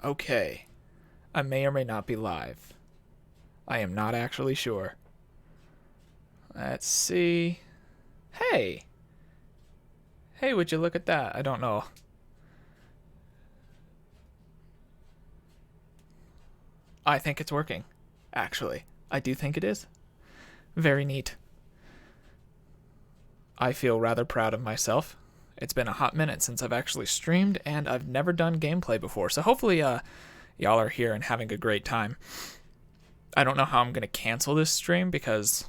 Okay. I may or may not be live. I am not actually sure. Let's see. Hey! Hey, would you look at that? I don't know. I think it's working. Actually, I do think it is. Very neat. I feel rather proud of myself. It's been a hot minute since I've actually streamed, and I've never done gameplay before, so hopefully, y'all are here and having a great time. I don't know how I'm gonna cancel this stream because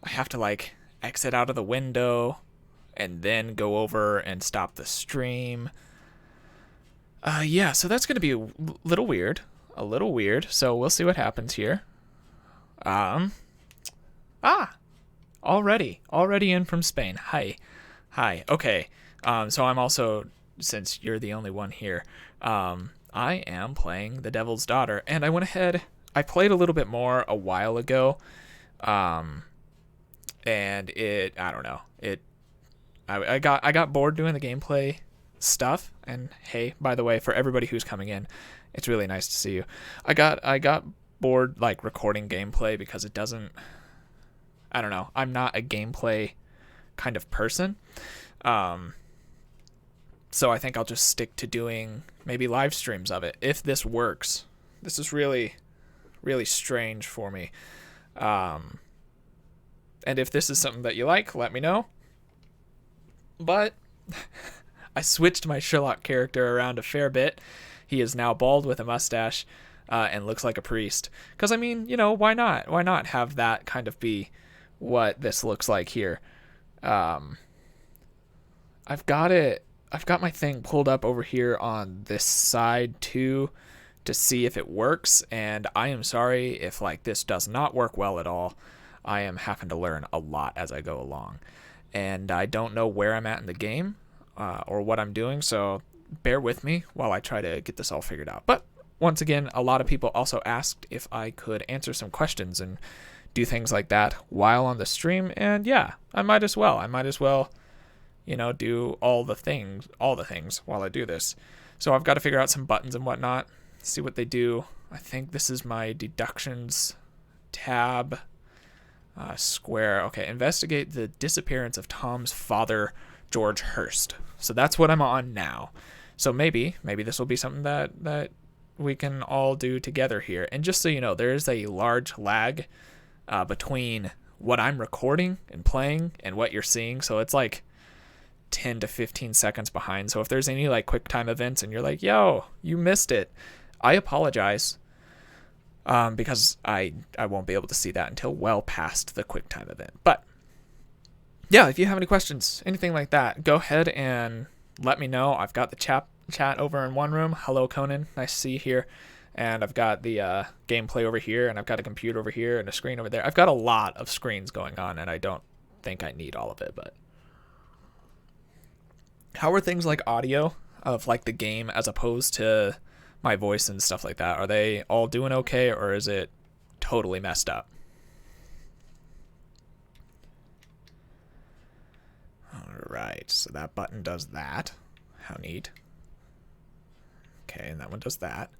I have to, like, exit out of the window and then go over and stop the stream. Yeah, so that's gonna be a little weird. A little weird, so we'll see what happens here. Um, ah, already in from Spain. Hi. Okay. So I'm also, since you're the only one here, I am playing The Devil's Daughter, and I went ahead. I played a little bit more a while ago, and I don't know, I got bored doing the gameplay stuff. And hey, by the way, for everybody who's coming in, it's really nice to see you. I got bored like recording gameplay because it doesn't. I don't know. I'm not a gameplay kind of person. So I think I'll just stick to doing maybe live streams of it if this works. This is really, really strange for me. And if this is something that you like, let me know. But I switched my Sherlock character around a fair bit. He is now bald with a mustache and looks like a priest. Because, I mean, why not? Why not have that kind of be what this looks like here? I've got my thing pulled up over here on this side too to see if it works, and I am sorry if like this does not work well at all. I am having to learn a lot as I go along, and I don't know where I'm at in the game or what I'm doing, so bear with me while I try to get this all figured out. But once again, a lot of people also asked if I could answer some questions and do things like that while on the stream, and yeah, I might as well, do all the things while I do this. So I've got to figure out some buttons and whatnot, see what they do. I think this is my deductions tab. Square. Okay, investigate the disappearance of Tom's father, George Hurst. So that's what I'm on now. So maybe this will be something that we can all do together here. And just so you know, there is a large lag between what I'm recording and playing and what you're seeing. So it's like 10 to 15 seconds behind. So if there's any like quick time events and you're like, yo, you missed it, I apologize. Because I won't be able to see that until well past the quick time event. But yeah, if you have any questions, anything like that, go ahead and let me know. I've got the chat over in one room. Hello, Conan. Nice to see you here. And I've got the gameplay over here, and I've got a computer over here and a screen over there. I've got a lot of screens going on, and I don't think I need all of it. But how are things like audio of like the game as opposed to my voice and stuff like that? Are they all doing okay, or is it totally messed up? Alright, so that button does that. How neat. Okay, and that one does that.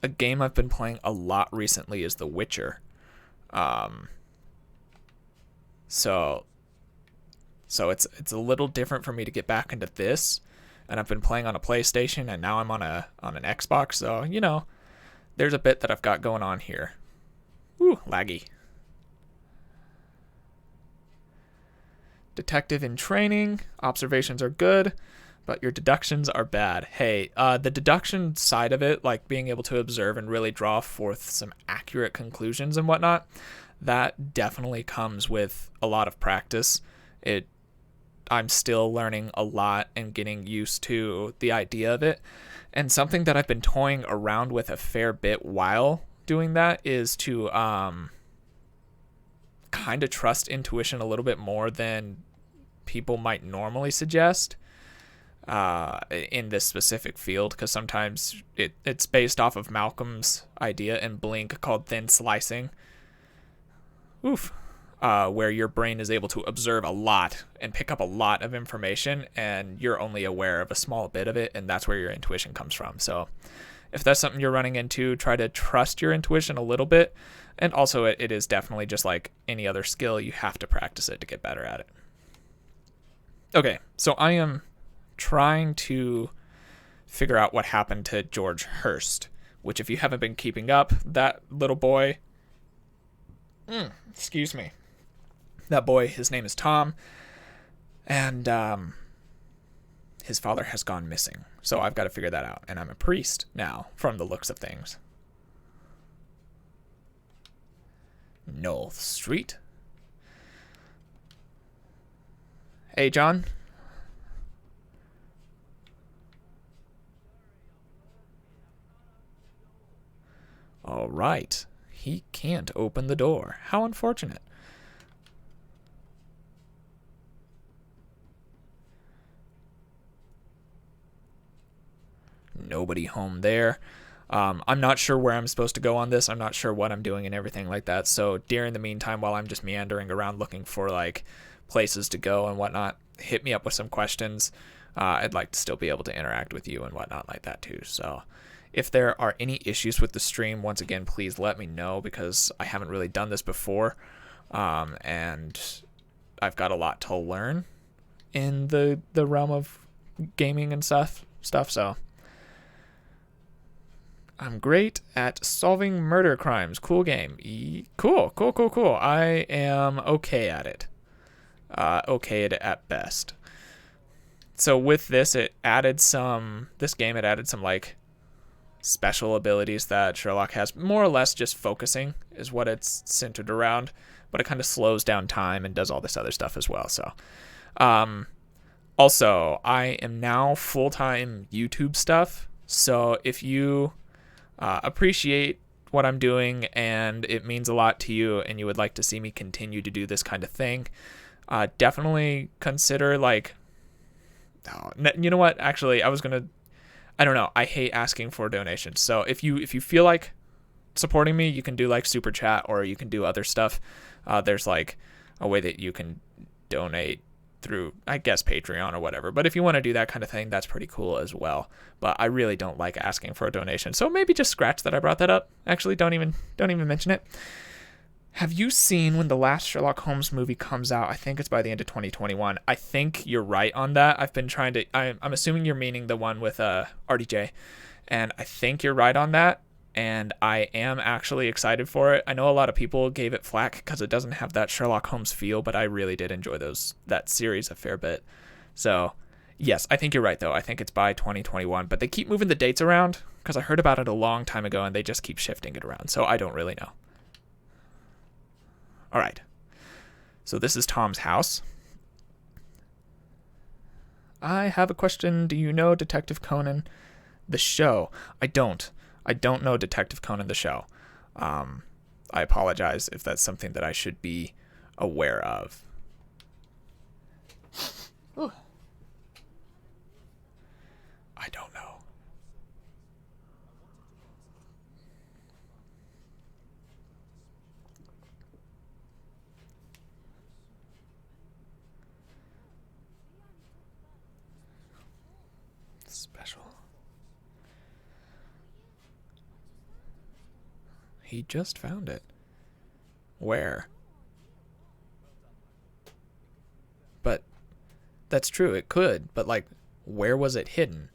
A game I've been playing a lot recently is The Witcher. So it's a little different for me to get back into this, and I've been playing on a PlayStation, and now I'm on an Xbox. So there's a bit that I've got going on here. Ooh, laggy. Detective in training. Observations are good, but your deductions are bad. Hey, the deduction side of it, like being able to observe and really draw forth some accurate conclusions and whatnot, that definitely comes with a lot of practice. I'm still learning a lot and getting used to the idea of it. And something that I've been toying around with a fair bit while doing that is to kind of trust intuition a little bit more than people might normally suggest in this specific field, because sometimes it's based off of Malcolm's idea in Blink called thin slicing. Oof. where your brain is able to observe a lot and pick up a lot of information, and you're only aware of a small bit of it, and that's where your intuition comes from. So if that's something you're running into, try to trust your intuition a little bit. And also, it is definitely just like any other skill. You have to practice it to get better at it. Okay, so I am trying to figure out what happened to George Hurst, which, if you haven't been keeping up, that little boy, excuse me, that boy, his name is Tom, and his father has gone missing. So I've got to figure that out, and I'm a priest now, from the looks of things. North Street. Hey, John. All right. He can't open the door. How unfortunate. Nobody home there. I'm not sure where I'm supposed to go on this. I'm not sure what I'm doing and everything like that. So during the meantime, while I'm just meandering around looking for like places to go and whatnot, hit me up with some questions. I'd like to still be able to interact with you and whatnot like that too. So if there are any issues with the stream, once again, please let me know, because I haven't really done this before. And I've got a lot to learn in the realm of gaming and stuff. So I'm great at solving murder crimes. Cool game. Cool. I am okay at it. Okay at best. So with this, it added some like special abilities that Sherlock has. More or less just focusing is what it's centered around, but it kind of slows down time and does all this other stuff as well. So, also, I am now full-time YouTube stuff. So if you appreciate what I'm doing and it means a lot to you and you would like to see me continue to do this kind of thing, definitely consider like, you know what? Actually, I don't know. I hate asking for donations. So if you feel like supporting me, you can do like super chat, or you can do other stuff. There's like a way that you can donate through, I guess, Patreon or whatever. But if you want to do that kind of thing, that's pretty cool as well. But I really don't like asking for a donation. So maybe just scratch that I brought that up. Actually, don't even mention it. Have you seen when the last Sherlock Holmes movie comes out? I think it's by the end of 2021. I think you're right on that. I've been trying to, I'm assuming you're meaning the one with RDJ. And I think you're right on that. And I am actually excited for it. I know a lot of people gave it flack because it doesn't have that Sherlock Holmes feel, but I really did enjoy that series a fair bit. So, yes, I think you're right, though. I think it's by 2021. But they keep moving the dates around because I heard about it a long time ago, and they just keep shifting it around. So I don't really know. All right. So this is Tom's house. I have a question. Do you know Detective Conan, the show? I don't know Detective Conan, the show. I apologize if that's something that I should be aware of. Ooh. I don't know. Special. He just found it. Where? But that's true, it could, but like, where was it hidden?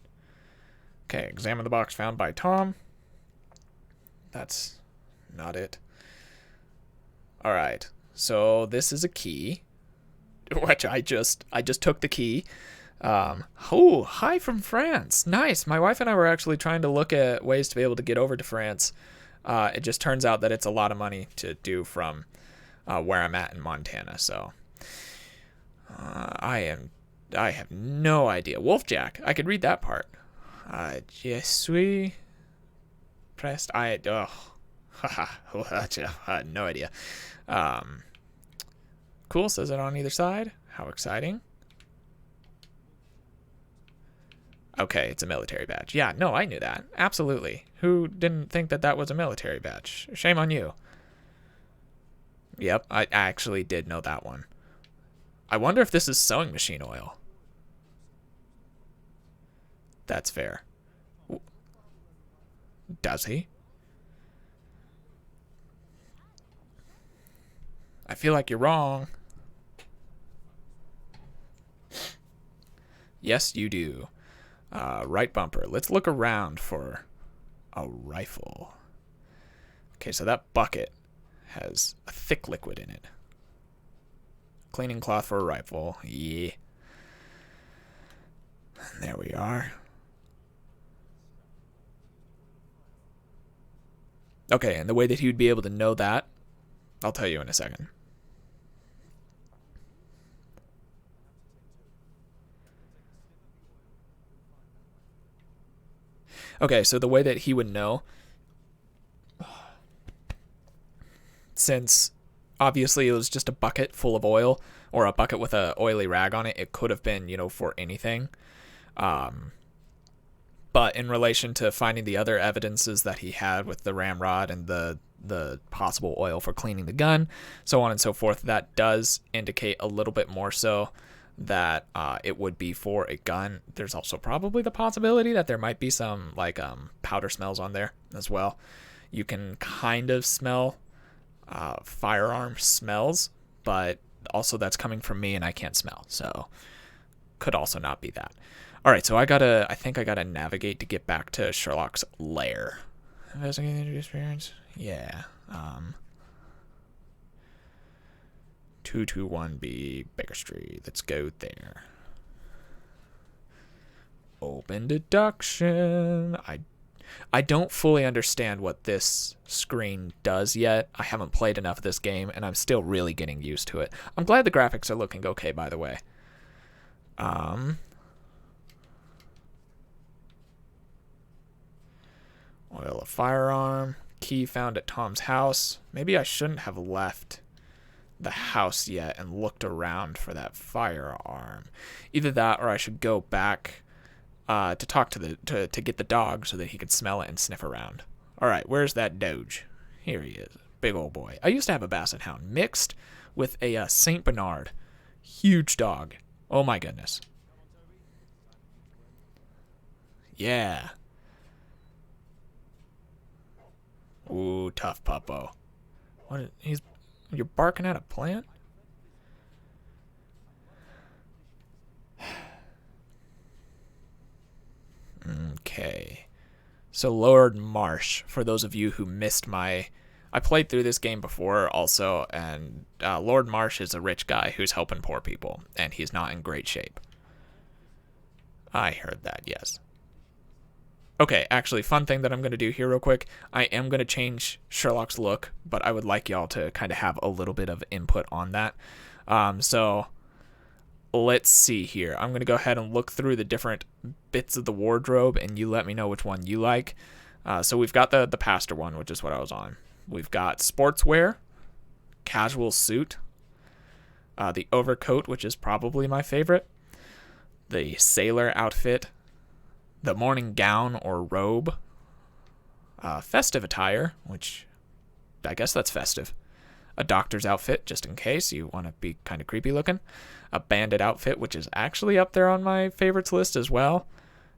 Okay, examine the box found by Tom. That's not it. Alright, so this is a key, which I just took the key. Oh, hi from France. Nice. My wife and I were actually trying to look at ways to be able to get over to France. It just turns out that it's a lot of money to do from where I'm at in Montana. So I have no idea. Wolfjack. I could read that part. Je suis pressed. No idea. Cool. Says it on either side. How exciting. Okay, it's a military badge. Yeah, no, I knew that. Absolutely. Who didn't think that was a military badge? Shame on you. Yep, I actually did know that one. I wonder if this is sewing machine oil. That's fair. Does he? I feel like you're wrong. Yes, you do. Right bumper. Let's look around for a rifle. Okay, so that bucket has a thick liquid in it. Cleaning cloth for a rifle. Yeah. There we are. Okay, and the way that he would be able to know that, I'll tell you in a second. Okay, so the way that he would know, since obviously it was just a bucket full of oil, or a bucket with a oily rag on it, it could have been, for anything. But in relation to finding the other evidences that he had with the ramrod and the possible oil for cleaning the gun, so on and so forth, that does indicate a little bit more so that it would be for a gun. There's also probably the possibility that there might be some powder smells on there as well. You can kind of smell firearm smells, but also that's coming from me and I can't smell, so could also not be that. All right, so I think I gotta navigate to get back to Sherlock's lair. Investigating the experience, yeah. 221B Baker Street. Let's go there. Open deduction. I don't fully understand what this screen does yet. I haven't played enough of this game, and I'm still really getting used to it. I'm glad the graphics are looking okay, by the way. Oil a firearm. Key found at Tom's house. Maybe I shouldn't have left the house yet and looked around for that firearm. Either that or I should go back to talk to get the dog so that he could smell it and sniff around. All right, where's that Doge? Here he is. Big old boy. I used to have a Basset Hound mixed with a St. Bernard. Huge dog. Oh my goodness. Yeah. Ooh, tough puppo. You're barking at a plant? Okay. So Lord Marsh, for those of you who missed I played through this game before also, and Lord Marsh is a rich guy who's helping poor people, and he's not in great shape. I heard that, yes. Okay, actually, fun thing that I'm going to do here real quick. I am going to change Sherlock's look, but I would like y'all to kind of have a little bit of input on that. So let's see here. I'm going to go ahead and look through the different bits of the wardrobe, and you let me know which one you like. So we've got the pastor one, which is what I was on. We've got sportswear, casual suit, the overcoat, which is probably my favorite, the sailor outfit, the morning gown or robe, festive attire, which I guess that's festive, a doctor's outfit, just in case you want to be kind of creepy looking, a bandit outfit, which is actually up there on my favorites list as well,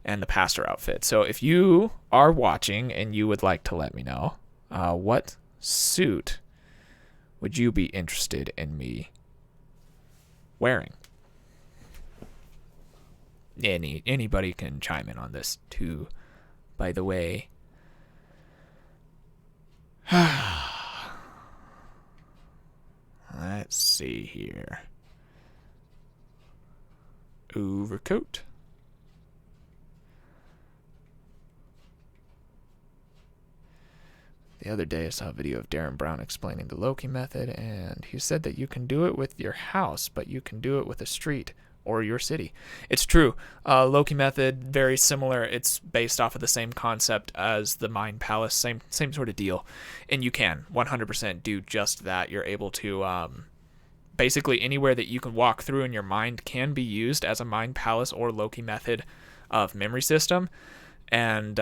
and the pastor outfit. So if you are watching and you would like to let me know, what suit would you be interested in me wearing? Anybody can chime in on this too, by the way. Let's see here. Overcoat. The other day I saw a video of Darren Brown explaining the Loki method, and he said that you can do it with your house, but you can do it with a street or your city. It's true. Loki method, very similar. It's based off of the same concept as the Mind Palace, same sort of deal. And you can 100% do just that. You're able to basically anywhere that you can walk through in your mind can be used as a Mind Palace or Loki method of memory system. And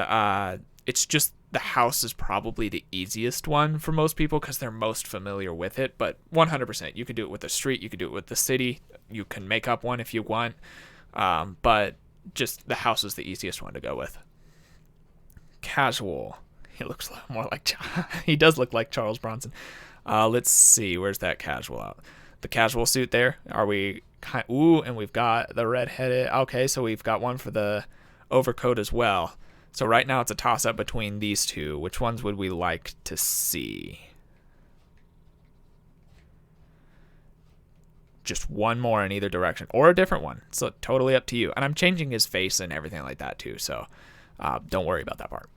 it's just the house is probably the easiest one for most people because they're most familiar with it. But 100%, you could do it with the street, you could do it with the city, you can make up one if you want. But just the house is the easiest one to go with. Casual. He looks a lot more like he does look like Charles Bronson. Let's see, where's that casual out? The casual suit there. Are we ooh, and we've got the red-headed. Okay, so we've got one for the overcoat as well. So right now it's a toss-up between these two. Which ones would we like to see? Just one more in either direction, or a different one. So totally up to you. And I'm changing his face and everything like that too, so don't worry about that part.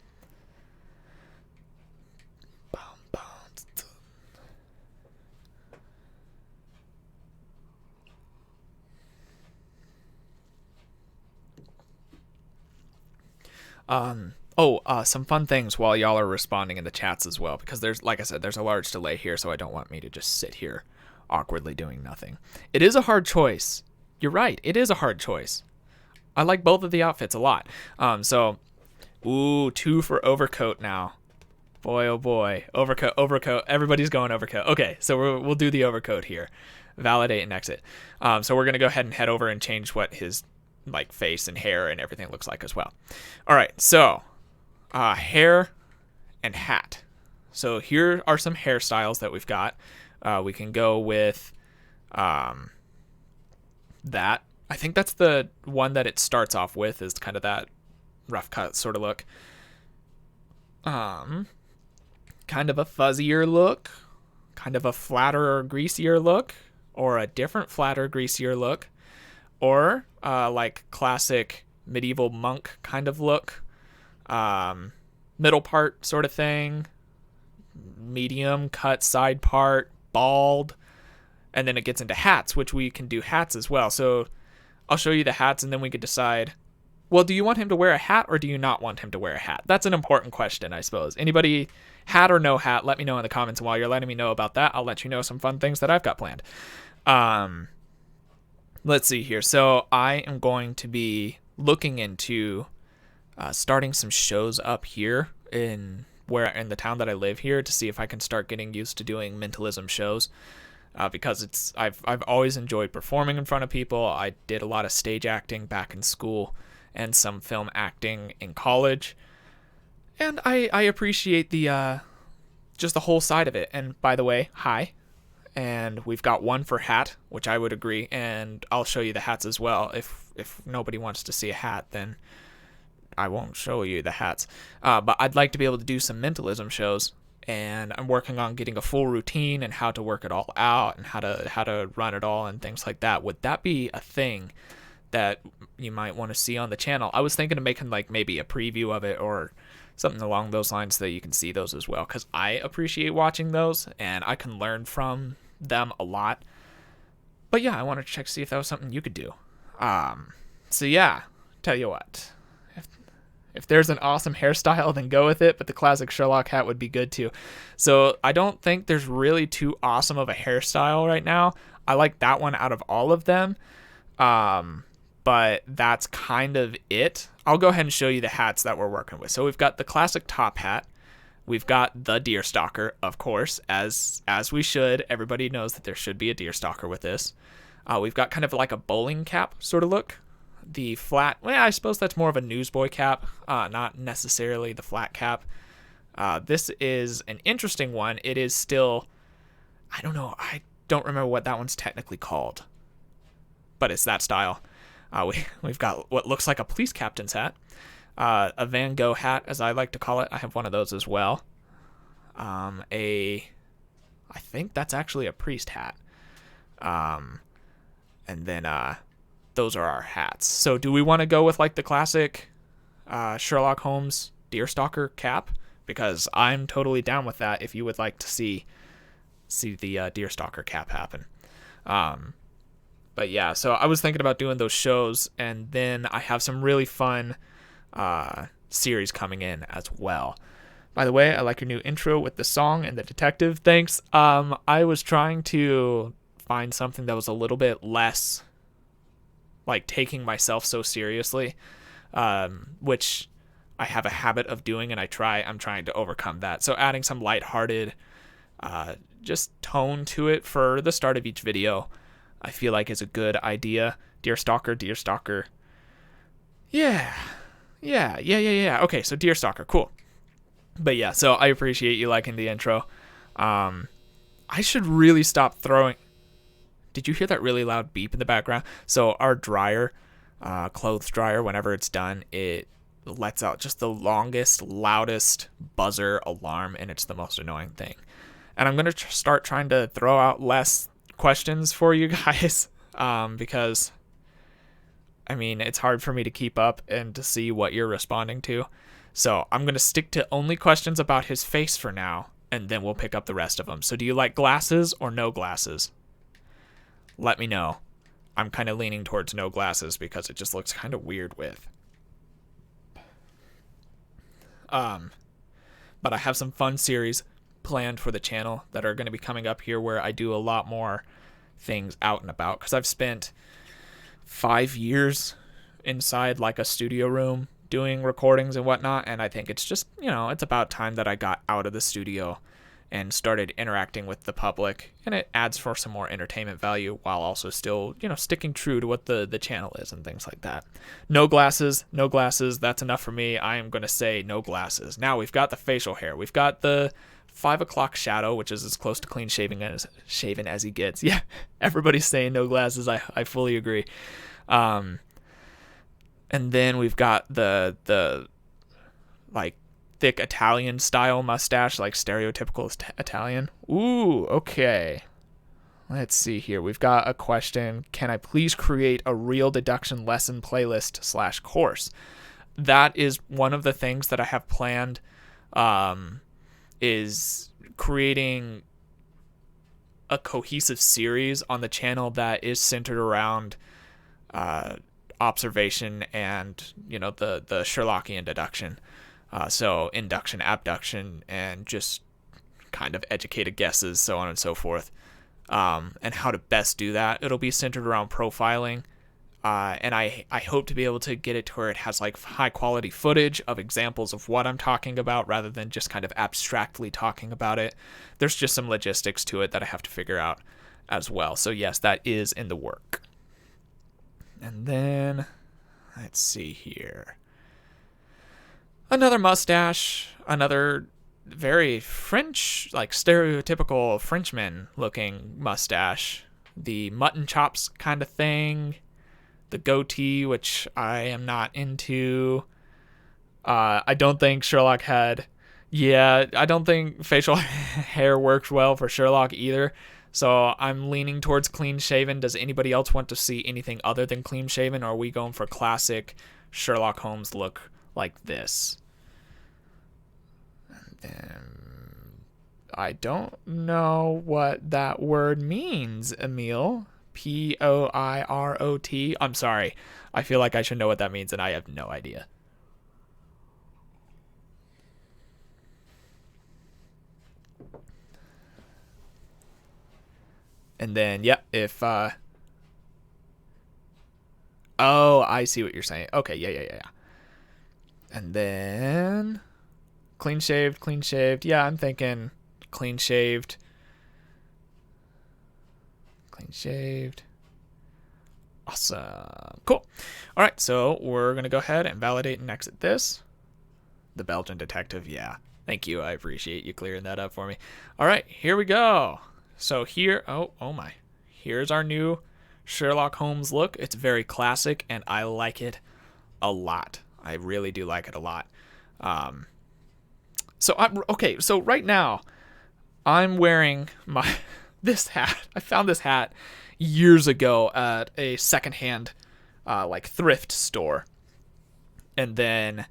Some fun things while y'all are responding in the chats as well, because there's, like I said, there's a large delay here, so I don't want me to just sit here awkwardly doing nothing. It is a hard choice. You're right, it is a hard choice. I like both of the outfits a lot. Ooh, 2 for overcoat now. Boy, oh boy. Overcoat. Everybody's going overcoat. Okay, so we'll do the overcoat here. Validate and exit. So we're going to go ahead and head over and change what his face and hair and everything looks like as well. All right, so hair and hat. So here are some hairstyles that we've got. We can go with that. I think that's the one that it starts off with, is kind of that rough cut sort of look. Kind of a fuzzier look, kind of a flatter or greasier look, or a different flatter, greasier look, or like classic medieval monk kind of look, middle part sort of thing, medium cut side part, bald, and then it gets into hats, which we can do hats as well. So I'll show you the hats, and then we could decide, well, do you want him to wear a hat or do you not want him to wear a hat? That's an important question, I suppose. Anybody, hat or no hat, let me know in the comments. And while you're letting me know about that, I'll let you know some fun things that I've got planned. Let's see here. So I am going to be looking into starting some shows up here in the town that I live here, to see if I can start getting used to doing mentalism shows. Because I've always enjoyed performing in front of people. I did a lot of stage acting back in school and some film acting in college. And I appreciate the just the whole side of it. And by the way, hi. And we've got one for hat, which I would agree, and I'll show you the hats as well. If nobody wants to see a hat, then I won't show you the hats. But I'd like to be able to do some mentalism shows, and I'm working on getting a full routine and how to work it all out and how to run it all and things like that. Would that be a thing that you might want to see on the channel? I was thinking of making maybe a preview of it or something along those lines so that you can see those as well, because I appreciate watching those and I can learn from them a lot. But yeah, I wanted to check to see if that was something you could do. So yeah, tell you what, if there's an awesome hairstyle, then go with it, but the classic Sherlock hat would be good too. So I don't think there's really too awesome of a hairstyle right now. I like that one out of all of them. But that's kind of it. I'll go ahead and show you the hats that we're working with. So we've got the classic top hat. We've got the deerstalker, of course, as we should. Everybody knows that there should be a deerstalker with this. We've got kind of like a bowling cap sort of look. The flat, well, I suppose that's more of a newsboy cap, not necessarily the flat cap. This is an interesting one. It is still, I don't know, I don't remember what that one's technically called, but it's that style. We've got what looks like a police captain's hat, a Van Gogh hat, as I like to call it. I have one of those as well. I think that's actually a priest hat. And then those are our hats. So do we want to go with like the classic Sherlock Holmes deerstalker cap? Because I'm totally down with that if you would like to see the deerstalker cap happen. But yeah, so I was thinking about doing those shows, and then I have some really fun series coming in as well. By the way, I like your new intro with the song and the detective. Thanks. I was trying to find something that was a little bit less like taking myself so seriously, which I have a habit of doing, and I'm trying to overcome that. So adding some lighthearted, just tone to it for the start of each video, I feel like is a good idea. Deer Stalker, Deer Stalker. Yeah. Okay, so Deer Stalker, cool. But yeah, so I appreciate you liking the intro. I should really stop throwing. Did you hear that really loud beep in the background? So our dryer, clothes dryer, whenever it's done, it lets out just the longest, loudest buzzer alarm, and it's the most annoying thing. And I'm going to start trying to throw out less questions for you guys, because, I mean, it's hard for me to keep up and to see what you're responding to. So I'm going to stick to only questions about his face for now, and then we'll pick up the rest of them. So do you like glasses or no glasses? Let me know. I'm kind of leaning towards no glasses because it just looks kind of weird with. But I have some fun series planned for the channel that are going to be coming up here where I do a lot more things out and about, because I've spent 5 years inside like a studio room doing recordings and whatnot, and I think it's just, it's about time that I got out of the studio and started interacting with the public, and it adds for some more entertainment value while also still, sticking true to what the channel is and things like that. No glasses, that's enough for me. I am going to say no glasses. Now we've got the facial hair. We've got the 5 o'clock shadow, which is as close to clean shaven as he gets. Yeah, everybody's saying no glasses. I fully agree. And then we've got the like thick Italian style mustache, like stereotypical Italian. Ooh, okay. Let's see here. We've got a question. Can I please create a real deduction lesson playlist / course? That is one of the things that I have planned, is creating a cohesive series on the channel that is centered around observation and, the Sherlockian deduction. So induction, abduction, and just kind of educated guesses, so on and so forth. And how to best do that. It'll be centered around profiling. And I hope to be able to get it to where it has like high quality footage of examples of what I'm talking about rather than just kind of abstractly talking about it. There's just some logistics to it that I have to figure out as well. So yes, that is in the work. And then let's see here. Another mustache, another very French, like stereotypical Frenchman looking mustache. The mutton chops kind of thing. The goatee, which I am not into. I don't think Sherlock had... Yeah, I don't think facial hair works well for Sherlock either. So I'm leaning towards clean shaven. Does anybody else want to see anything other than clean shaven? Or are we going for classic Sherlock Holmes look like this? And then I don't know what that word means, Emil. Poirot. I'm sorry. I feel like I should know what that means, and I have no idea. And then, if... Oh, I see what you're saying. Okay, yeah. And then... Clean shaved. Yeah, I'm thinking clean shaved. Clean shaved. Awesome. Cool. All right, so we're going to go ahead and validate and exit this. The Belgian detective, yeah. Thank you. I appreciate you clearing that up for me. All right, here we go. So here, oh my. Here's our new Sherlock Holmes look. It's very classic, and I like it a lot. I really do like it a lot. So right now, I'm wearing this hat. I found this hat years ago at a secondhand, like thrift store, and then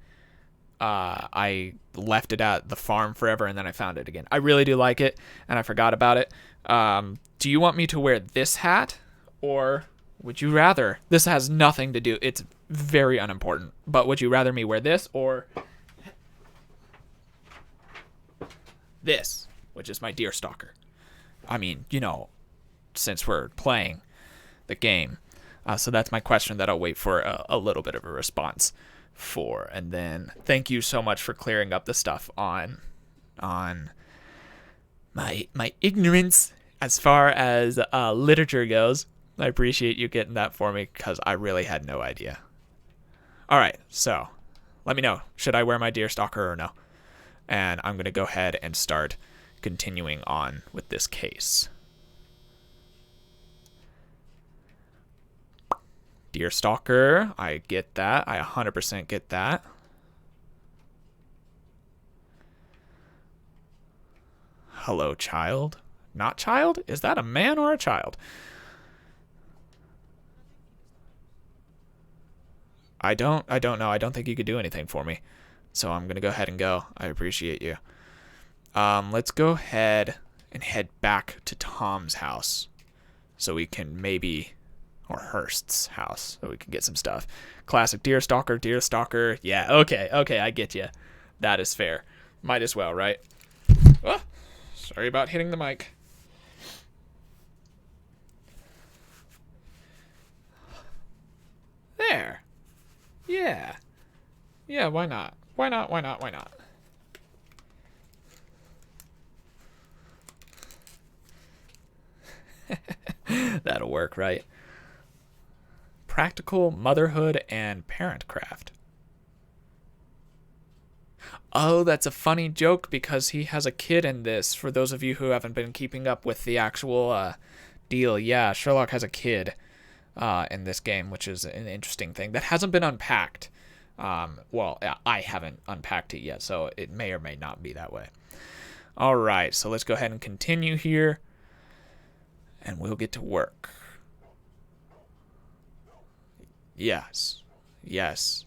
I left it at the farm forever, and then I found it again. I really do like it, and I forgot about it. Do you want me to wear this hat, or would you rather? This has nothing to do. It's very unimportant. But would you rather me wear this or this, which is my Deer Stalker? I mean, since we're playing the game. So that's my question that I'll wait for a little bit of a response 4. And then thank you so much for clearing up the stuff on my ignorance as far as literature goes. I appreciate you getting that for me because I really had no idea. All right, so let me know. Should I wear my Deerstalker or no? And I'm going to go ahead and start continuing on with this case. Deerstalker, I get that. I 100% get that. Hello, child. Not child? Is that a man or a child? I don't know. I don't think you could do anything for me. So I'm going to go ahead and go. I appreciate you. Let's go ahead and head back to Tom's house so we can maybe, or Hurst's house, so we can get some stuff. Classic Deerstalker, Deerstalker. Yeah, okay, I get you. That is fair. Might as well, right? Oh, sorry about hitting the mic. There. Yeah. Yeah, why not? Why not? Why not? Why not? That'll work, right? Practical motherhood and parentcraft. Oh, that's a funny joke because he has a kid in this. For those of you who haven't been keeping up with the actual deal, yeah, Sherlock has a kid in this game, which is an interesting thing that hasn't been unpacked. Well, I haven't unpacked it yet, so it may or may not be that way. All right, so let's go ahead and continue here, and we'll get to work. Yes. Yes.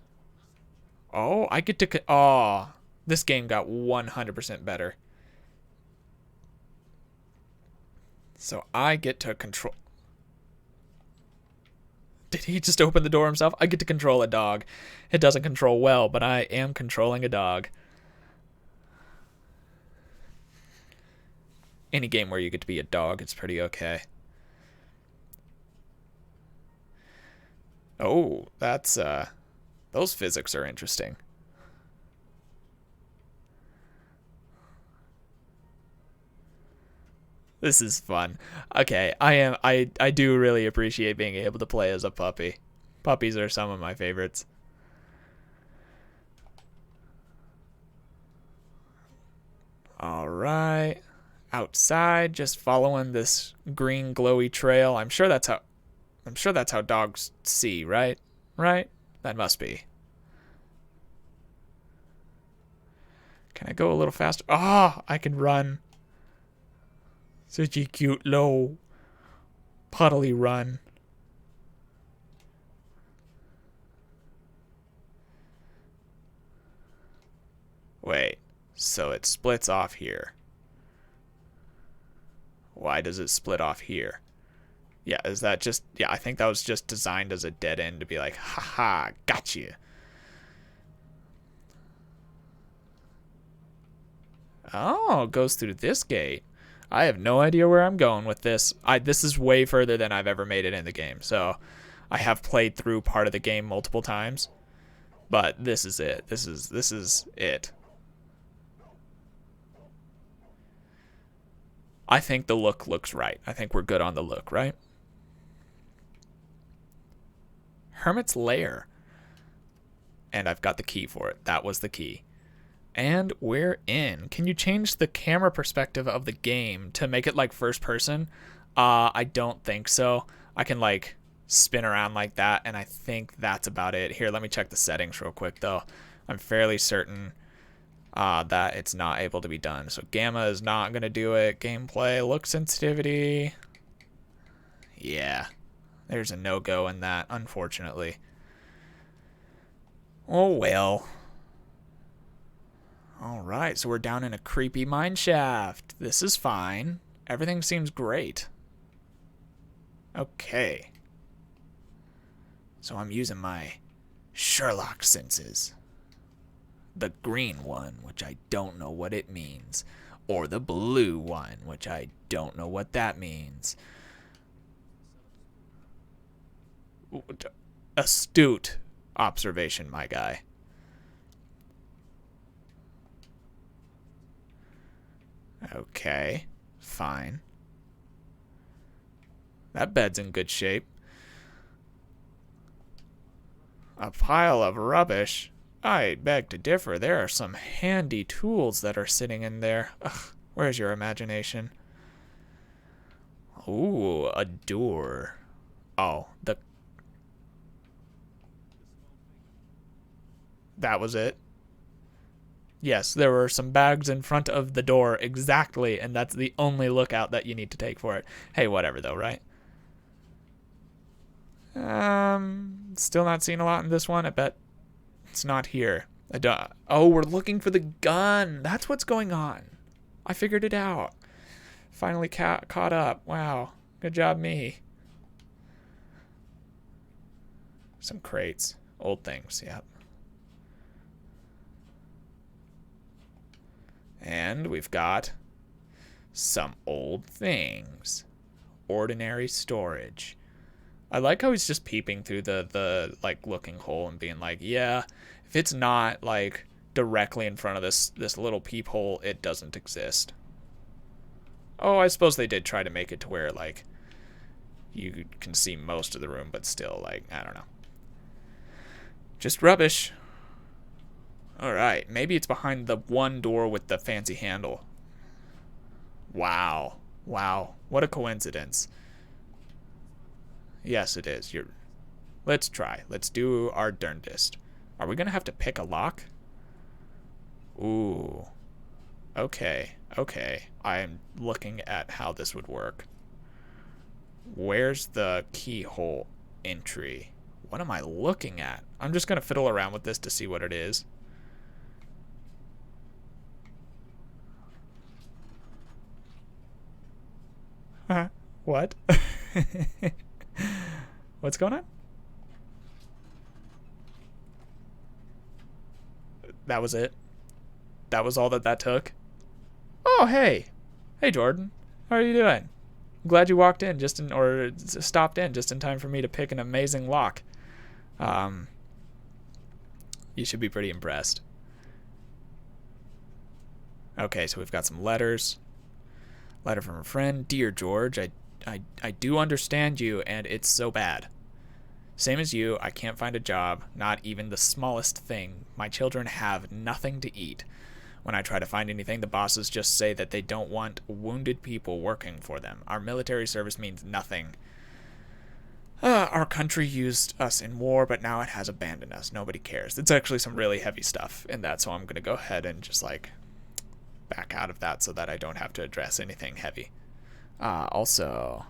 Oh, I get to... Oh, this game got 100% better. So I get to control... Did he just open the door himself? I get to control a dog. It doesn't control well, but I am controlling a dog. Any game where you get to be a dog, it's pretty okay. Oh, that's, those physics are interesting. This is fun. Okay, I do really appreciate being able to play as a puppy. Puppies are some of my favorites. All right. Outside, just following this green glowy trail. I'm sure that's how dogs see, right? Right? That must be. Can I go a little faster? Ah, I can run. Such a cute, low, puddly run. Wait, so it splits off here. Why does it split off here? Yeah, is that just... Yeah, I think that was just designed as a dead end to be like, haha, gotcha. Oh, it goes through this gate. I have no idea where I'm going with this. This is way further than I've ever made it in the game, so I have played through part of the game multiple times, but this is it. This is it. I think the look looks right. I think we're good on the look, right? Hermit's Lair. And I've got the key for it. That was the key. And we're in. Can you change the camera perspective of the game to make it like first person? I don't think so. I can like spin around like that, and I think that's about it. Here, let me check the settings real quick though. I'm fairly certain that it's not able to be done. So gamma is not going to do it. Gameplay, look sensitivity. Yeah, there's a no-go in that, unfortunately. Oh well. Alright, so we're down in a creepy mine shaft. This is fine. Everything seems great. Okay. So I'm using my Sherlock senses. The green one, which I don't know what it means. Or the blue one, which I don't know what that means. Astute observation, my guy. Okay, fine. That bed's in good shape. A pile of rubbish? I beg to differ. There are some handy tools that are sitting in there. Ugh, where's your imagination? Ooh, a door. Oh, that was it. Yes, there were some bags in front of the door, exactly, and that's the only lookout that you need to take for it. Hey, whatever though, right? Still not seeing a lot in this one. I bet it's not here. Oh, we're looking for the gun. That's what's going on. I figured it out. Finally caught up. Wow. Good job, me. Some crates. Old things, yep. And we've got some old things. Ordinary storage. I like how he's just peeping through the like looking hole and being like, yeah, if it's not like directly in front of this little peephole, it doesn't exist. Oh, I suppose they did try to make it to where like you can see most of the room, but still, like, I don't know. Just rubbish. Alright, maybe it's behind the one door with the fancy handle. Wow. Wow. What a coincidence. Yes, it is. Let's try. Let's do our darndest. Are we going to have to pick a lock? Ooh. Okay. Okay. I'm looking at how this would work. Where's the keyhole entry? What am I looking at? I'm just going to fiddle around with this to see what it is. What? What's going on? That was it? That was all that took? Oh, hey. Hey, Jordan. How are you doing? I'm glad you walked in or stopped in just in time for me to pick an amazing lock. You should be pretty impressed. Okay, so we've got some letters. Letter from a friend. Dear George, I do understand you, and it's so bad. Same as you, I can't find a job, not even the smallest thing. My children have nothing to eat. When I try to find anything, the bosses just say that they don't want wounded people working for them. Our military service means nothing. Our country used us in war, but now it has abandoned us. Nobody cares. It's actually some really heavy stuff in that, so I'm going to go ahead and just, like, back out of that so that I don't have to address anything heavy. Also,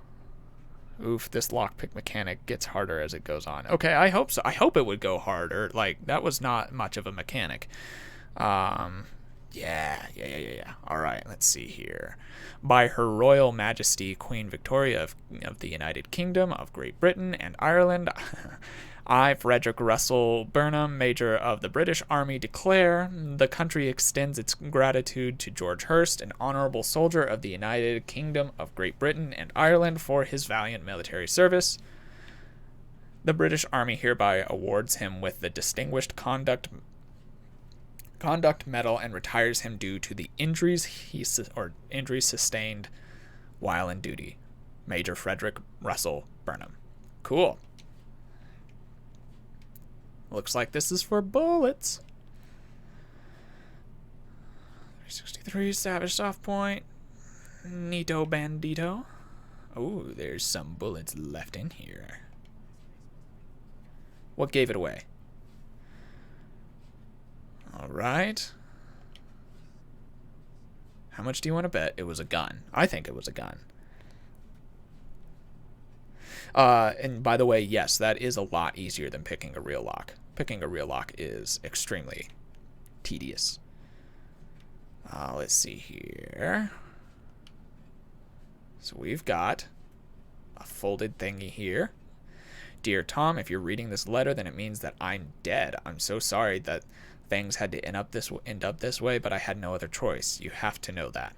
oof, this lockpick mechanic gets harder as it goes on. Okay, I hope so. I hope it would go harder. Like, that was not much of a mechanic. Yeah. All right, let's see here. By Her Royal Majesty Queen Victoria of the United Kingdom of Great Britain and Ireland, I, Frederick Russell Burnham, Major of the British Army, declare the country extends its gratitude to George Hurst, an honorable soldier of the United Kingdom of Great Britain and Ireland, for his valiant military service. The British Army hereby awards him with the Distinguished Conduct Medal and retires him due to the injuries sustained while in duty. Major Frederick Russell Burnham. Cool. Looks like this is for bullets. 363 Savage Soft Point. Nito Bandito. Oh, there's some bullets left in here. What gave it away? Alright. How much do you want to bet it was a gun? I think it was a gun. And by the way, yes, that is a lot easier than picking a real lock. Picking a real lock is extremely tedious. Let's see here. So we've got a folded thingy here. Dear Tom, if you're reading this letter, then it means that I'm dead. I'm so sorry that things had to end up this way, but I had no other choice. You have to know that.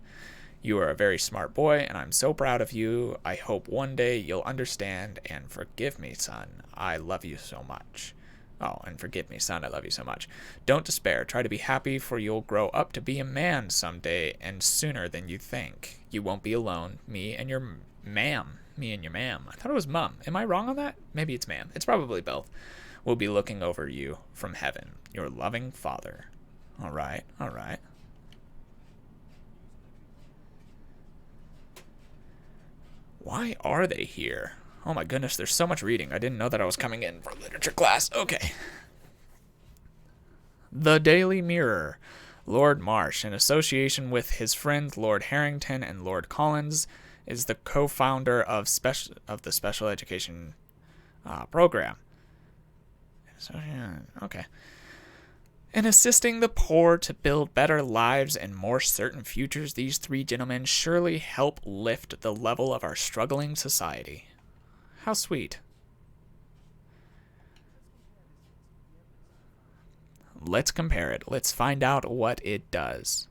You are a very smart boy, and I'm so proud of you. I hope one day you'll understand and forgive me, son. I love you so much. Oh, and forgive me, son, I love you so much. Don't despair. Try to be happy, for you'll grow up to be a man someday, and sooner than you think. You won't be alone. Me and your ma'am. Me and your ma'am. I thought it was mum. Am I wrong on that? Maybe it's ma'am. It's probably both. We'll be looking over you from heaven. Your loving father. All right, all right. Why are they here? Oh my goodness, there's so much reading. I didn't know that I was coming in for literature class. Okay. The Daily Mirror. Lord Marsh, in association with his friends Lord Harrington and Lord Collins, is the co-founder of the special education program. So, yeah, okay. In assisting the poor to build better lives and more certain futures, these three gentlemen surely help lift the level of our struggling society. How sweet. Let's compare it. Let's find out what it does.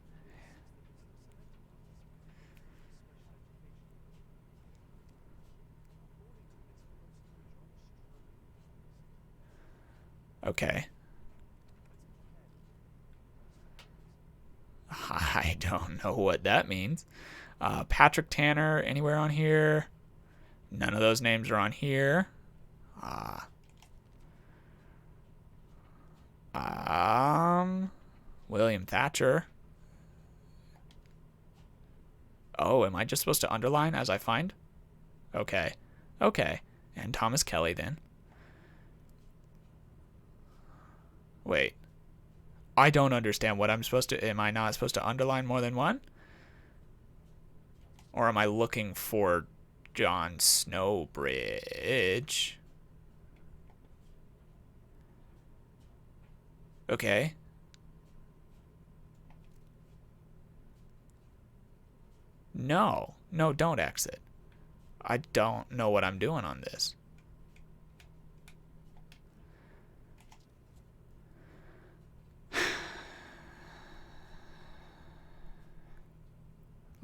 Okay. I don't know what that means. Patrick Tanner, anywhere on here? None of those names are on here. William Thatcher. Oh, am I just supposed to underline as I find? Okay. Okay. And Thomas Kelly then. Wait. I don't understand what I'm supposed to... Am I not supposed to underline more than one? Or am I looking for John Snowbridge? Okay. No. No, don't exit. I don't know what I'm doing on this.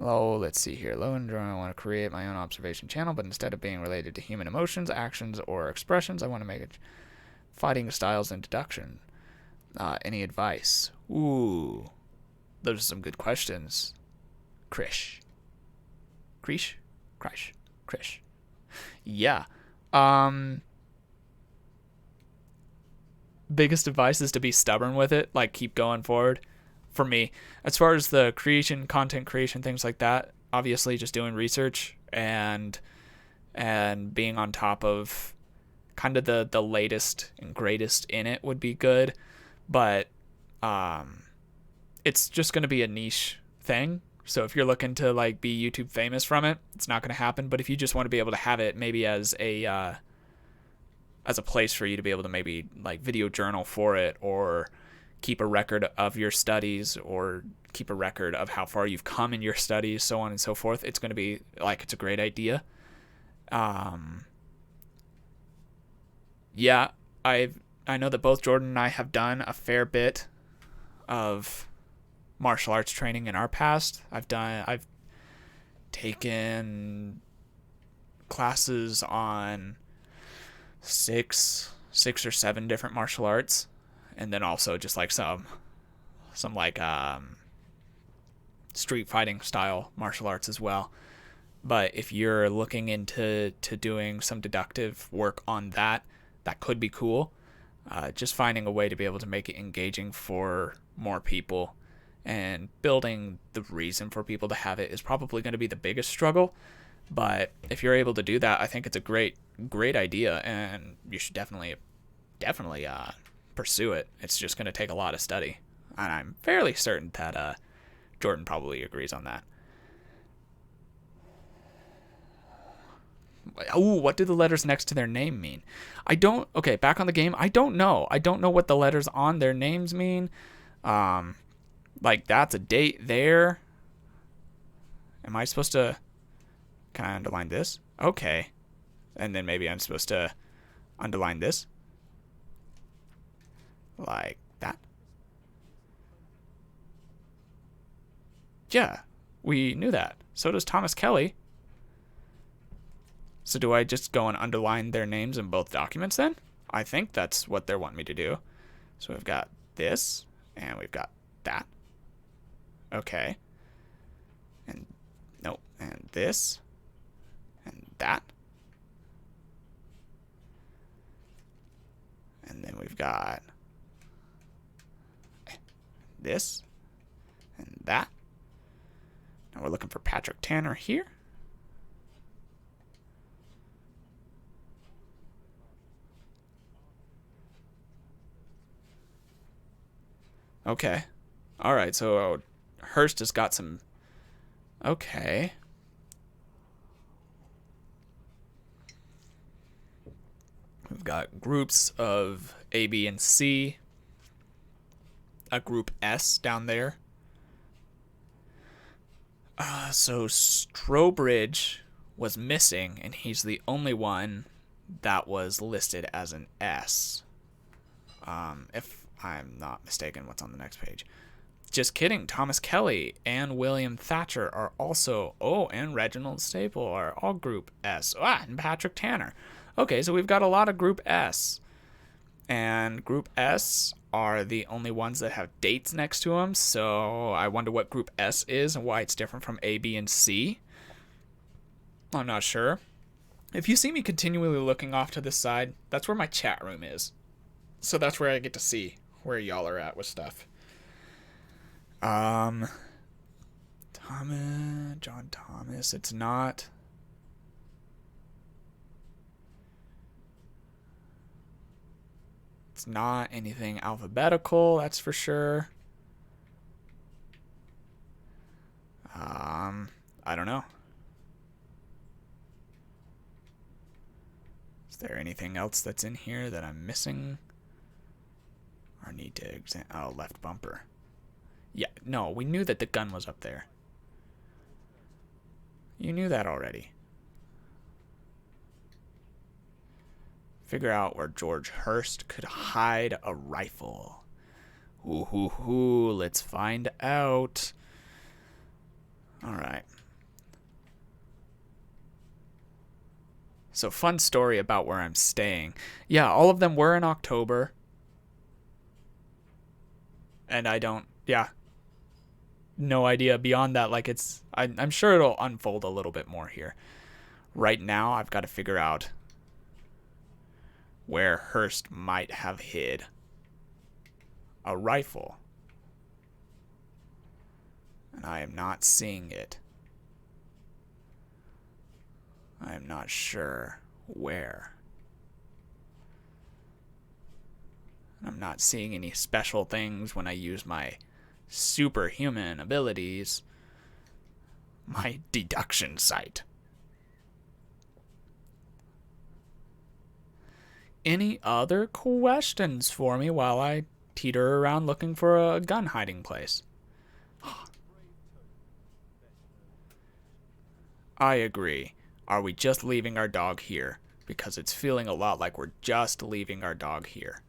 Oh, let's see here. Low and drawing, I want to create my own observation channel, but instead of being related to human emotions, actions, or expressions, I want to make it fighting styles and deduction. Any advice? Ooh, those are some good questions. Krish. Krish? Krish. Krish. Yeah. Biggest advice is to be stubborn with it. Like, keep going forward. For me, as far as the creation, content creation, things like that, obviously just doing research and being on top of kind of the latest and greatest in it would be good. But it's just going to be a niche thing. So if you're looking to like be YouTube famous from it, it's not going to happen. But if you just want to be able to have it maybe as a place for you to be able to maybe like video journal for it, or keep a record of your studies, or keep a record of how far you've come in your studies, so on and so forth, it's going to be like, it's a great idea. Yeah, I know that both Jordan and I have done a fair bit of martial arts training in our past. I've taken classes on six or seven different martial arts. And then also just like some like street fighting style martial arts as well. But if you're looking into doing some deductive work on that could be cool. Just finding a way to be able to make it engaging for more people and building the reason for people to have it is probably going to be the biggest struggle. But if you're able to do that, I think it's a great idea, and you should definitely pursue it. It's just going to take a lot of study, and I'm fairly certain that Jordan probably agrees on that. Oh, what do the letters next to their name mean? Okay, back on the game. I don't know what the letters on their names mean. Like, that's a date there. Am I supposed to... Can I underline this? Okay. And then maybe I'm supposed to underline this. Like that. Yeah, we knew that. So does Thomas Kelly. So do I just go and underline their names in both documents then? I think that's what they're wanting me to do. So we've got this, and we've got that. Okay. And, nope, and this, and that. And then we've got this, and that. Now we're looking for Patrick Tanner here. Okay. All right, so Hearst has got some... Okay. We've got groups of A, B, and C. A group S down there. So Strobridge was missing, and he's the only one that was listed as an S. If I'm not mistaken, what's on the next page? Just kidding. Thomas Kelly and William Thatcher are also... Oh, and Reginald Staple are all Group S. And Patrick Tanner. Okay, so we've got a lot of Group S. And Group S are the only ones that have dates next to them, so I wonder what Group S is and why it's different from A, B, and C. I'm not sure. If you see me continually looking off to this side, that's where my chat room is. So that's where I get to see where y'all are at with stuff. John Thomas, it's not... It's not anything alphabetical, that's for sure. I don't know. Is there anything else that's in here that I'm missing? Or need to examine? Oh, left bumper. Yeah, no, we knew that the gun was up there. You knew that already. Figure out where George Hearst could hide a rifle. Ooh, let's find out. Alright. So, fun story about where I'm staying. Yeah, all of them were in October. And I don't... Yeah. No idea beyond that. Like, it's... I'm sure it'll unfold a little bit more here. Right now, I've got to figure out where Hearst might have hid a rifle. And I am not seeing it. I am not sure where. I'm not seeing any special things when I use my superhuman abilities. My deduction sight. Any other questions for me while I teeter around looking for a gun hiding place? I agree. Are we just leaving our dog here? Because it's feeling a lot like we're just leaving our dog here.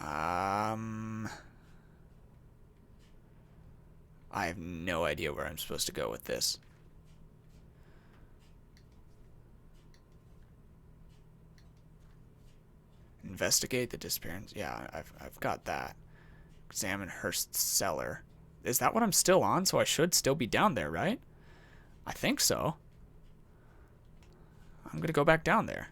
I have no idea where I'm supposed to go with this. Investigate the disappearance. Yeah, I've got that. Examine Hearst's cellar. Is that what I'm still on? So I should still be down there, right? I think so. I'm going to go back down there.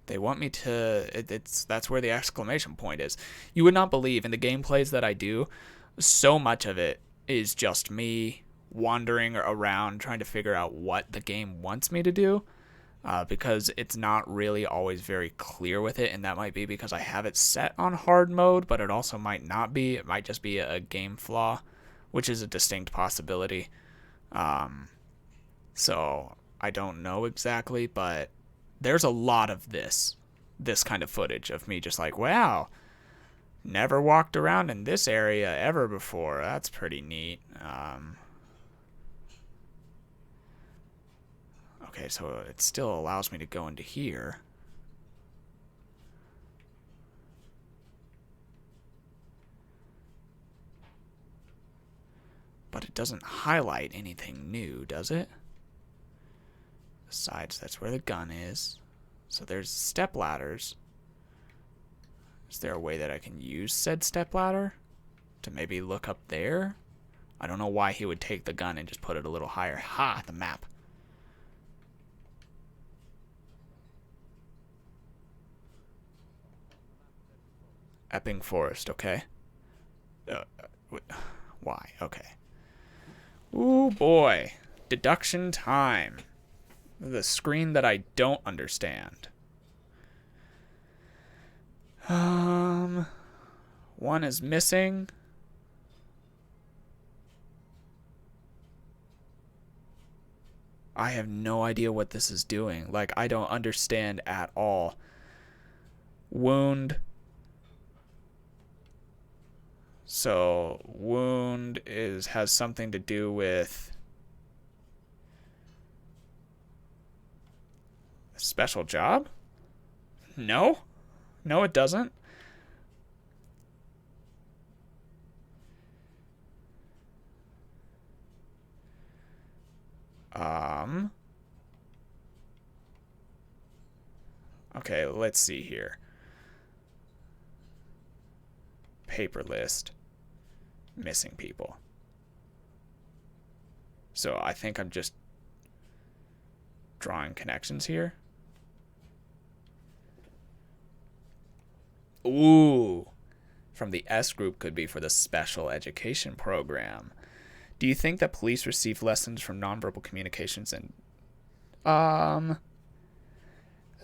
They want me to... That's where the exclamation point is. You would not believe in the gameplays that I do, so much of it is just me wandering around trying to figure out what the game wants me to do. Because it's not really always very clear with it, and that might be because I have it set on hard mode, but it also might not be. It might just be a game flaw, which is a distinct possibility. So I don't know exactly, but there's a lot of this kind of footage of me just like, wow, never walked around in this area ever before. That's pretty neat. Okay, so it still allows me to go into here. But it doesn't highlight anything new, does it? Besides, that's where the gun is. So there's step ladders. Is there a way that I can use said step ladder to maybe look up there? I don't know why he would take the gun and just put it a little higher. Ha, the map. Epping Forest, okay. Why? Okay. Ooh, boy. Deduction time. The screen that I don't understand. One is missing. I have no idea what this is doing. Like, I don't understand at all. Wound. So, wound has something to do with a special job? No? No, it doesn't. Okay, let's see here. Paper list. Missing people. So I think I'm just drawing connections here. Ooh. From the S group could be for the special education program. Do you think that police receive lessons from nonverbal communications and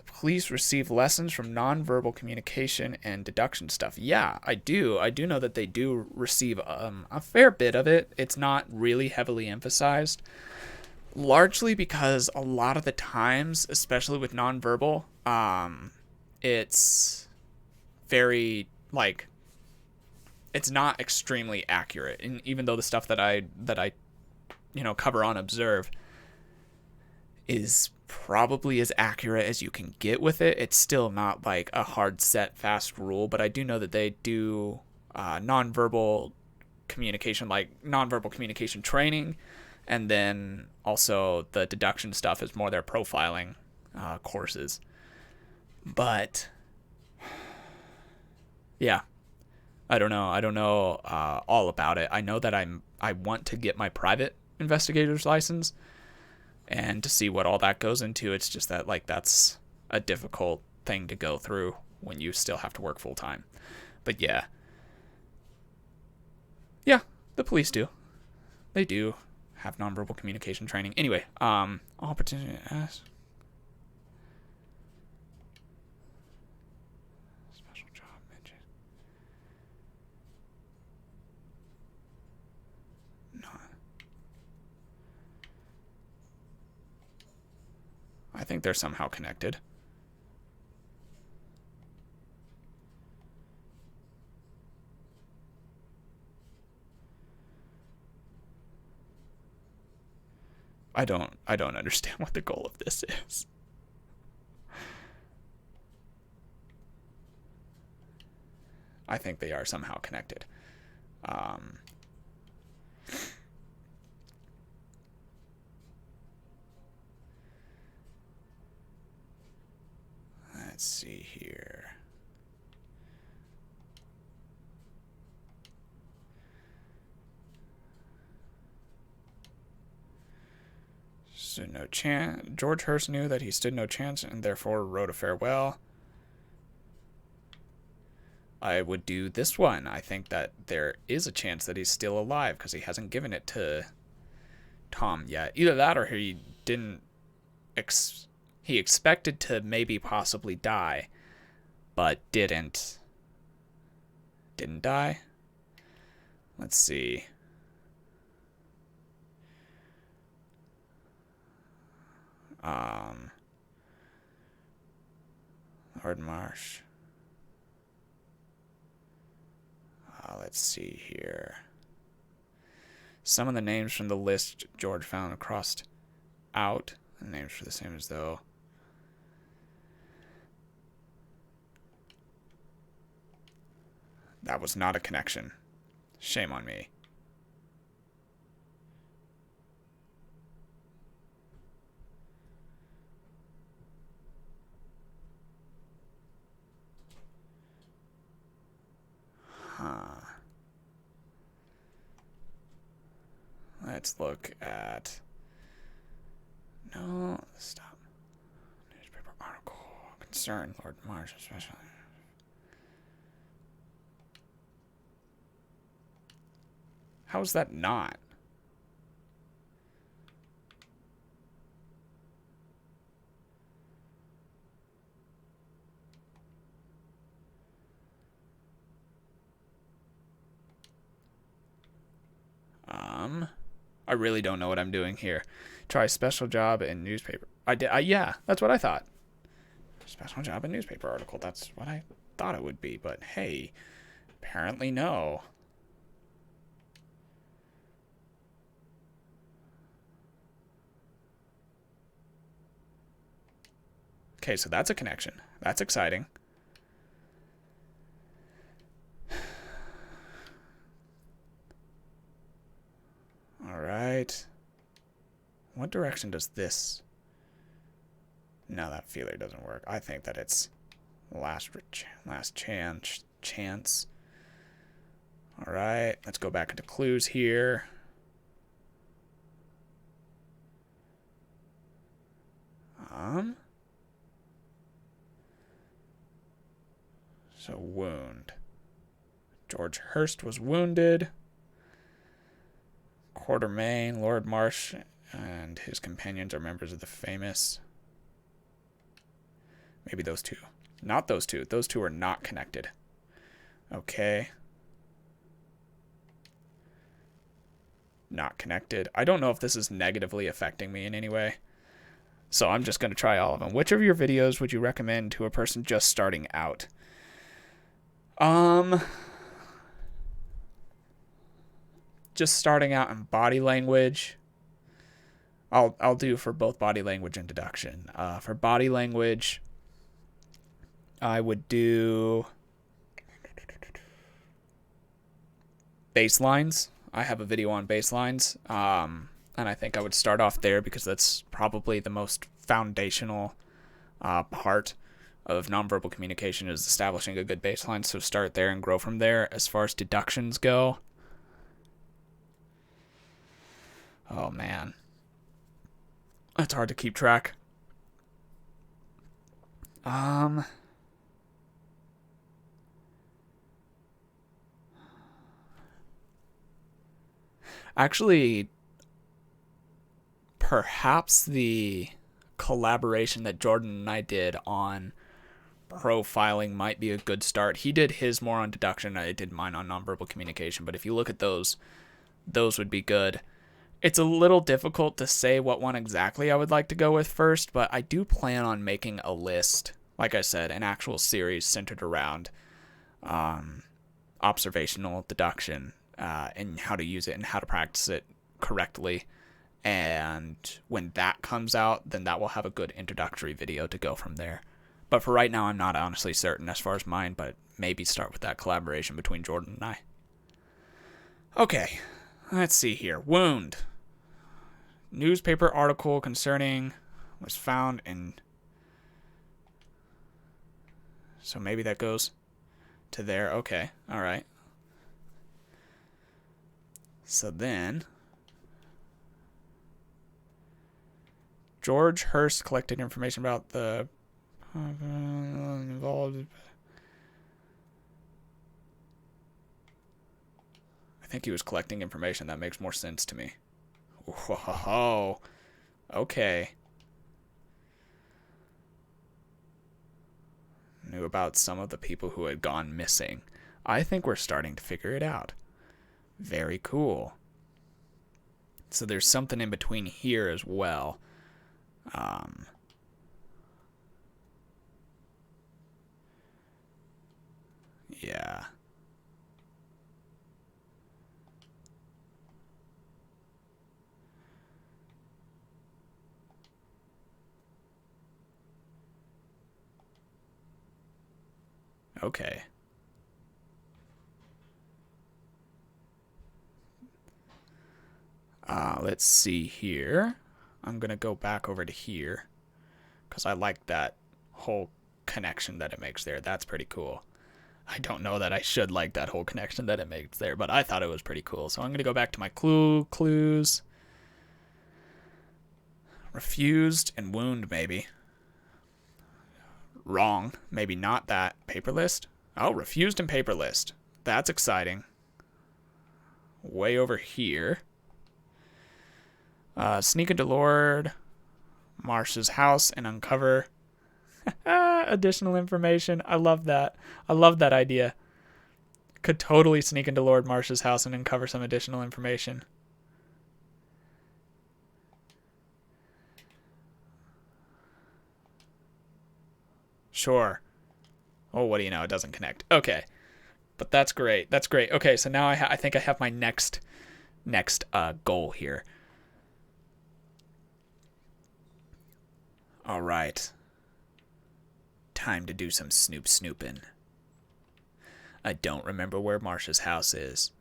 police receive lessons from nonverbal communication and deduction stuff? Yeah, I do. I do know that they do receive a fair bit of it. It's not really heavily emphasized, largely because a lot of the times, especially with nonverbal, it's very like it's not extremely accurate. And even though the stuff that I cover on Observe is probably as accurate as you can get with it, it's still not like a hard set fast rule. But I do know that they do nonverbal communication, like nonverbal communication training, and then also the deduction stuff is more their profiling courses. But yeah, I don't know all about it. I know that I want to get my private investigator's license and to see what all that goes into. It's just that like that's a difficult thing to go through when you still have to work full time. But yeah, the police do. They do have nonverbal communication training. Anyway, opportunity to ask. Special job mention. No. I think they're somehow connected. I don't understand what the goal of this is. I think they are somehow connected. Let's see here. Stood no chance. George Hurst knew that he stood no chance and therefore wrote a farewell. I would do this one. I think that there is a chance that he's still alive because he hasn't given it to Tom yet. Either that or he didn't. He expected to maybe possibly die, but didn't. Didn't die? Let's see. Lord Marsh. Let's see here. Some of the names from the list George found crossed out. The names were the same as though. That was not a connection. Shame on me. Let's look at... No, stop. Newspaper article. Concern Lord Marsh especially. How is that not? I really don't know what I'm doing here. Try special job in newspaper. Yeah, that's what I thought. Special job in newspaper article. That's what I thought it would be. But hey, apparently no. Okay, so that's a connection. That's exciting. All right. What direction does this? No, that feeler doesn't work. I think that it's last chance. All right, let's go back into clues here. So wound. George Hurst was wounded. Quartermain, Lord Marsh, and his companions are members of the famous. Maybe those two. Not those two. Those two are not connected. Okay. Not connected. I don't know if this is negatively affecting me in any way. So I'm just going to try all of them. Which of your videos would you recommend to a person just starting out? Just starting out in body language. I'll do for both body language and deduction. For body language, I would do baselines. I have a video on baselines, and I think I would start off there because that's probably the most foundational part of nonverbal communication is establishing a good baseline. So start there and grow from there. As far as deductions go, oh man, it's hard to keep track. Actually, perhaps the collaboration that Jordan and I did on profiling might be a good start. He did his more on deduction. I did mine on nonverbal communication. But if you look at those would be good. It's a little difficult to say what one exactly I would like to go with first, but I do plan on making a list, like I said, an actual series centered around observational deduction and how to use it and how to practice it correctly. And when that comes out, then that will have a good introductory video to go from there. But for right now, I'm not honestly certain as far as mine, but maybe start with that collaboration between Jordan and I. Okay, let's see here. Wound. Newspaper article concerning was found in... So maybe that goes to there. Okay, all right. So then... George Hurst collected information about the involved. I think he was collecting information. That makes more sense to me. Whoa. Okay. Knew about some of the people who had gone missing. I think we're starting to figure it out. Very cool. So there's something in between here as well. Yeah. Okay. Let's see here. I'm going to go back over to here because I like that whole connection that it makes there. That's pretty cool. I don't know that I should like that whole connection that it makes there, but I thought it was pretty cool. So I'm going to go back to my clues. Refused and wound, maybe. Wrong. Maybe not that. Paper list? Oh, refused and paper list. That's exciting. Way over here. Sneak into Lord Marsh's house and uncover additional information. I love that. I love that idea. Could totally sneak into Lord Marsh's house and uncover some additional information. Sure. Oh, what do you know? It doesn't connect. Okay. But that's great. That's great. Okay, so now I think I have my next goal here. All right. Time to do some snooping. I don't remember where Marsh's house is.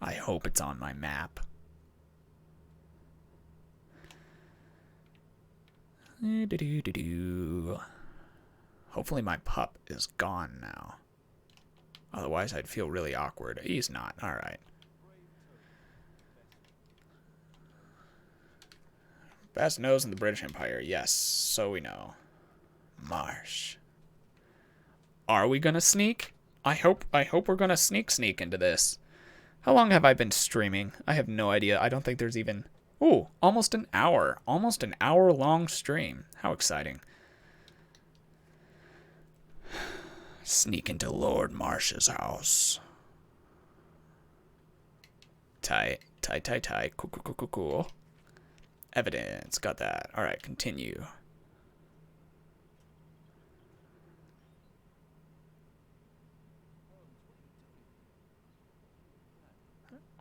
I hope it's on my map. Hopefully my pup is gone now. Otherwise, I'd feel really awkward. He's not. All right. Best nose in the British Empire. Yes, so we know. Marsh. Are we gonna sneak? I hope we're gonna sneak into this. How long have I been streaming? I have no idea. I don't think there's even... Ooh, almost an hour. Almost an hour-long stream. How exciting. Sneak into Lord Marsh's house. Tight. Cool. Evidence. Got that. All right, continue.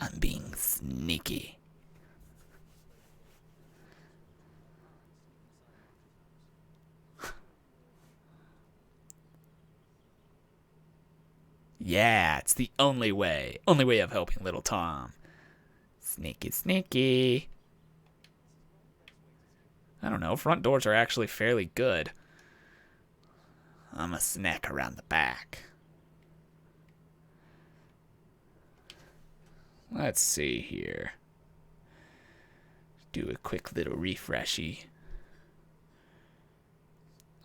I'm being sneaky. Yeah, it's the only way. Only way of helping little Tom. Sneaky. I don't know. Front doors are actually fairly good. I'm a snack around the back. Let's see here. Do a quick little refreshy.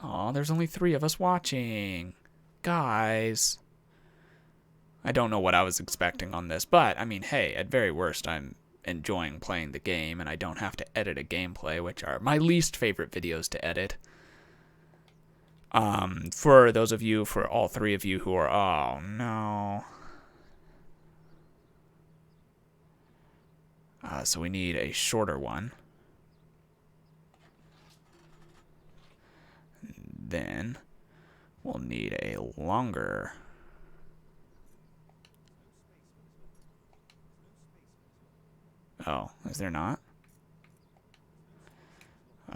Aw, there's only 3 of us watching. Guys. I don't know what I was expecting on this, but, I mean, hey, at very worst, I'm enjoying playing the game, and I don't have to edit a gameplay, which are my least favorite videos to edit. For those of you, for all 3 of you who are, oh, no. So we need a shorter one. Then we'll need a longer. Oh, is there not?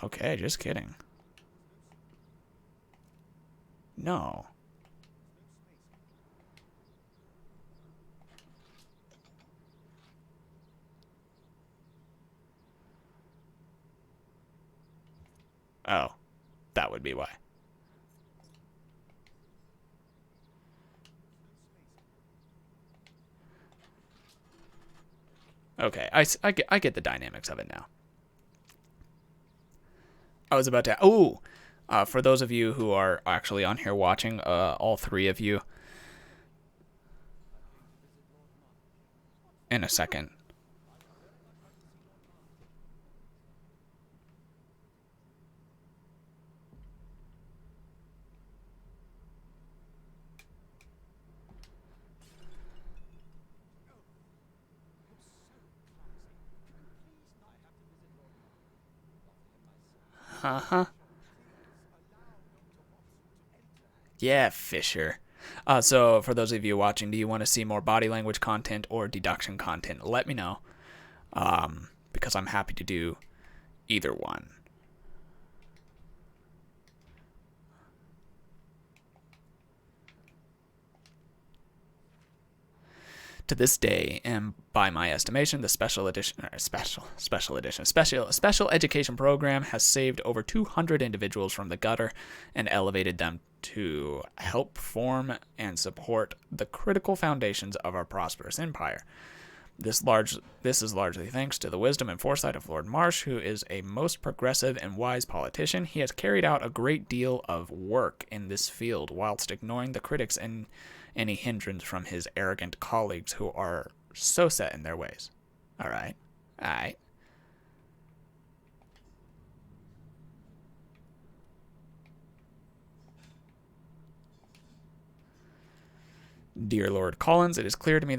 Okay, just kidding. No. Oh, that would be why. Okay, I get the dynamics of it now. I was about to... Oh! For those of you who are actually on here watching, all 3 of you, in a second. Uh-huh. Yeah, Fisher. So, for those of you watching, do you want to see more body language content or deduction content? Let me know. Because I'm happy to do either one. To this day, and by my estimation, the special education program has saved over 200 individuals from the gutter and elevated them to help form and support the critical foundations of our prosperous empire. This is largely thanks to the wisdom and foresight of Lord Marsh, who is a most progressive and wise politician. He has carried out a great deal of work in this field, whilst ignoring the critics and any hindrance from his arrogant colleagues who are so set in their ways. All right. All right. Dear Lord Collins, it is clear to me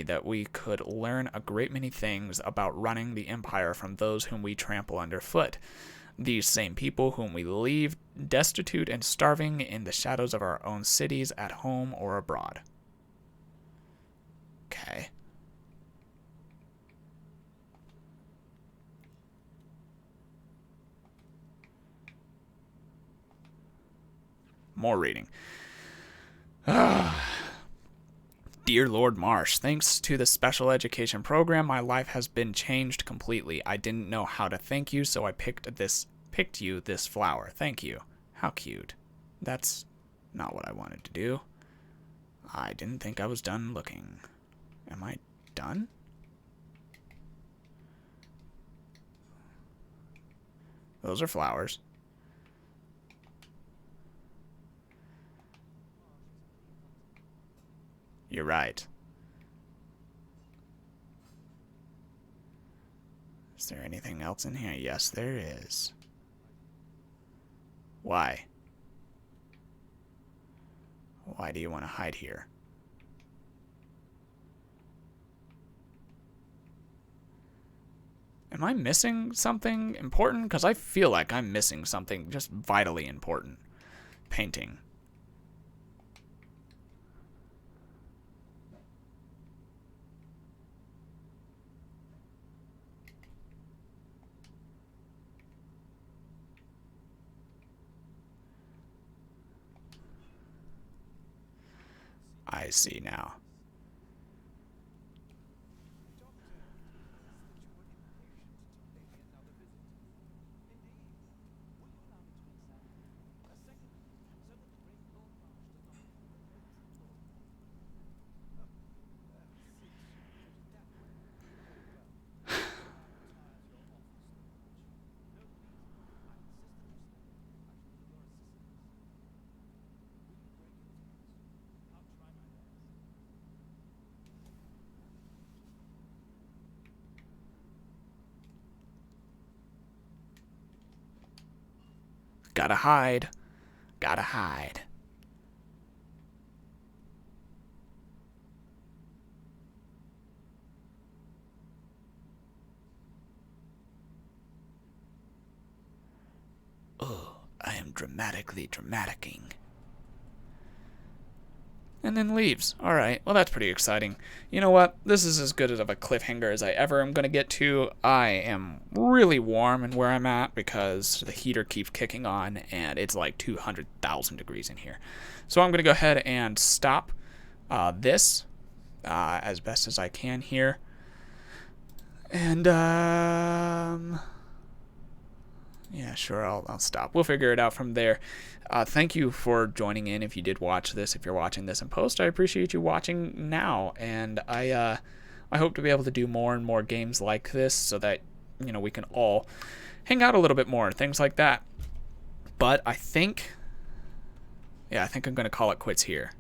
that we could learn a great many things about running the empire from those whom we trample underfoot. These same people whom we leave destitute and starving in the shadows of our own cities, at home or abroad. Okay. More reading. Dear Lord Marsh, thanks to the special education program, my life has been changed completely. I didn't know how to thank you, so I picked you this flower. Thank you. How cute. That's not what I wanted to do. I didn't think I was done looking. Am I done? Those are flowers. You're right. Is there anything else in here? Yes, there is. Why? Why do you want to hide here? Am I missing something important? Because I feel like I'm missing something just vitally important. Painting. I see now. Gotta hide. Gotta hide. Oh, I am dramatically dramaticking. And then leaves. Alright, well that's pretty exciting. You know what? This is as good of a cliffhanger as I ever am going to get to. I am really warm in where I'm at because the heater keeps kicking on and it's like 200,000 degrees in here. So I'm going to go ahead and stop this as best as I can here. And, yeah, sure, I'll stop. We'll figure it out from there. Thank you for joining in if you did watch this. If you're watching this in post, I appreciate you watching now. And I hope to be able to do more and more games like this so that, you know, we can all hang out a little bit more and things like that. But I think I'm going to call it quits here.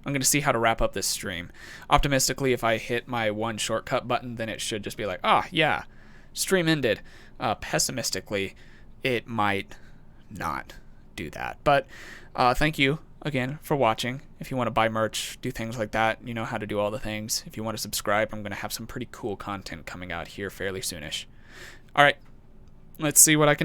I'm going to see how to wrap up this stream. Optimistically, if I hit my one shortcut button, then it should just be like, yeah, stream ended. Pessimistically, it might not do that. But thank you again for watching. If you want to buy merch, do things like that, you know how to do all the things. If you want to subscribe, I'm going to have some pretty cool content coming out here fairly soonish. All right, let's see what I can